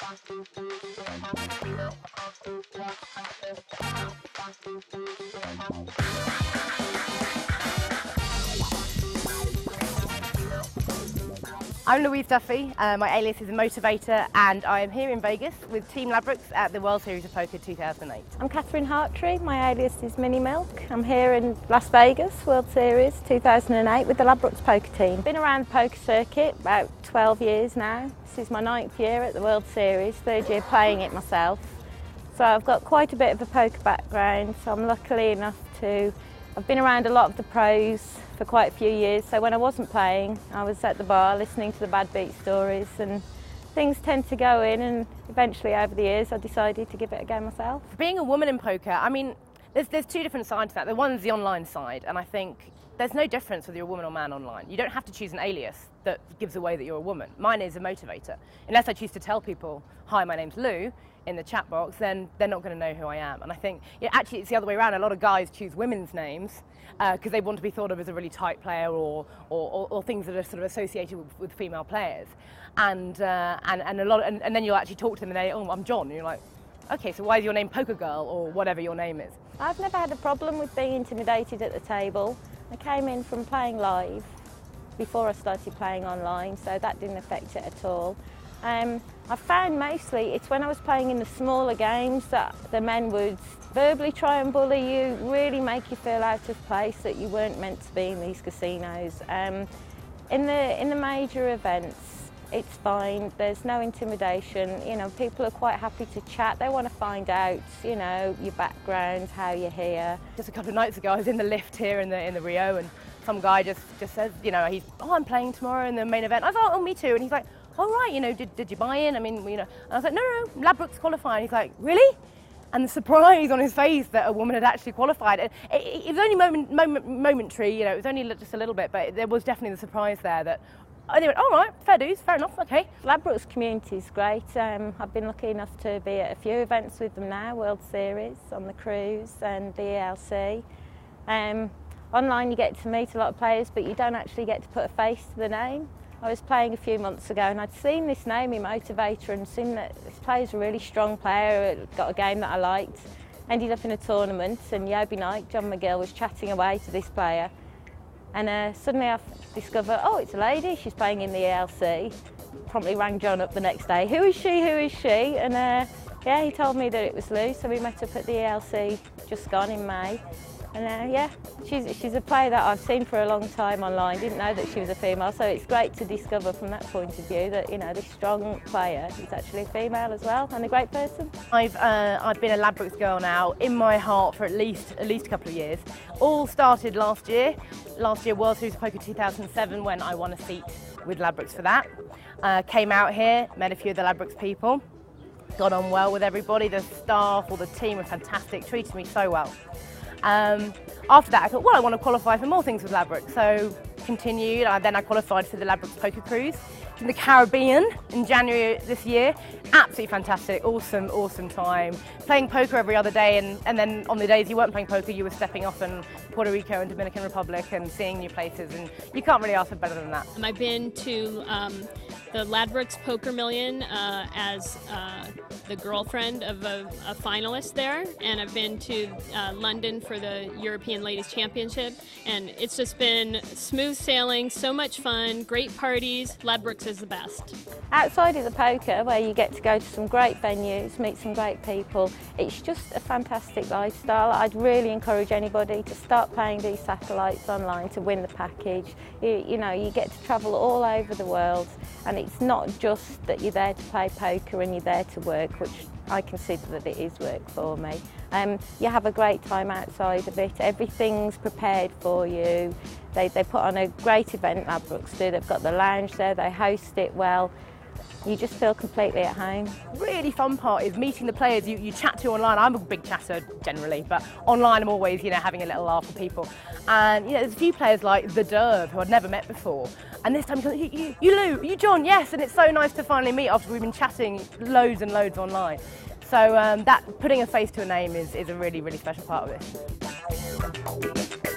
I'm Louise Duffy, my alias is a motivator, and I am here in Vegas with Team Ladbrokes at the World Series of Poker 2008. I'm Katherine Hartree, my alias is Mini Milk. I'm here in Las Vegas, World Series 2008 with the Ladbrokes poker team. Been around the poker circuit about 12 years now. This is my 9th year at the World Series, 3rd year playing it myself. So I've got quite a bit of a poker background, so I'm lucky enough to I've been around a lot of the pros for quite a few years, so when I wasn't playing, I was at the bar listening to the bad beat stories, and things tend to go in, and eventually over the years I decided to give it a go myself. Being a woman in poker, I mean, there's two different sides to that. The one's the online side, and I think there's no difference whether you're a woman or man online. You don't have to choose an alias that gives away that you're a woman. Mine is a motivator. Unless I choose to tell people, hi, my name's Lou, in the chat box, then they're not going to know who I am. And I think, actually it's the other way around. A lot of guys choose women's names because they want to be thought of as a really tight player or things that are sort of associated with female players. And then you'll actually talk to them and they, oh, I'm John. And you're like, okay, so why is your name Poker Girl or whatever your name is? I've never had a problem with being intimidated at the table. I came in from playing live before I started playing online, so that didn't affect it at all. I found mostly it's when I was playing in the smaller games that the men would verbally try and bully you, really make you feel out of place, that you weren't meant to be in these casinos. In the major events, it's fine. There's no intimidation. You know, people are quite happy to chat. They want to find out, you know, your background, how you're here. Just a couple of nights ago, I was in the lift here in the Rio, and some guy just says, you know, I'm playing tomorrow in the main event. I thought, oh, me too. And he's like, oh right, you know, did you buy in? I mean, you know. And I was like, no, Ladbrokes qualifying. He's like, really? And the surprise on his face that a woman had actually qualified. It was only momentary, you know, it was only just a little bit, but there was definitely the surprise there that they went, all right, fair dues, fair enough, okay. Ladbrokes community is great. I've been lucky enough to be at a few events with them now, World Series, on the cruise and the ELC. Online you get to meet a lot of players, but you don't actually get to put a face to the name. I was playing a few months ago and I'd seen this name in Motivator and seen that this player's a really strong player, got a game that I liked. Ended up in a tournament and Yobi Knight, John McGill, was chatting away to this player. And suddenly I discovered, oh, it's a lady, she's playing in the ELC. Promptly rang John up the next day, who is she, who is she? And yeah, he told me that it was Lou, so we met up at the ELC just gone in May. And yeah, she's a player that I've seen for a long time online. Didn't know that she was a female, so it's great to discover from that point of view that, you know, this strong player is actually a female as well, and a great person. I've been a Ladbrokes girl now in my heart for at least a couple of years. All started last year World Series of Poker 2007 when I won a seat with Ladbrokes for that. Came out here, met a few of the Ladbrokes people, got on well with everybody. The staff or the team were fantastic, treated me so well. After that I thought, well, I want to qualify for more things with Ladbrokes, so continued. Then I qualified for the Ladbrokes Poker Cruise in the Caribbean in January this year. Absolutely fantastic, awesome time. Playing poker every other day, and then on the days you weren't playing poker, you were stepping off in Puerto Rico and Dominican Republic and seeing new places, and you can't really ask for better than that. I've been to the Ladbrokes Poker Million as the girlfriend of a finalist there, and I've been to London for the European Ladies Championship, and it's just been smooth sailing, so much fun, great parties. Ladbrokes is the best. Outside of the poker, where you get to go to some great venues, meet some great people, it's just a fantastic lifestyle. I'd really encourage anybody to start playing these satellites online to win the package. You know, you get to travel all over the world, and it's not just that you're there to play poker and you're there to work, which I consider that it is work for me. You have a great time outside of it. Everything's prepared for you. They put on a great event, Ladbrokes do. They've got the lounge there, they host it well. You just feel completely at home. Really fun part is meeting the players you chat to online. I'm a big chatter generally, but online I'm always, you know, having a little laugh with people. And you know, there's a few players like the Derv who I'd never met before. And this time you Lou, you John, yes, and it's so nice to finally meet after we've been chatting loads and loads online. So that putting a face to a name is a really, really special part of this.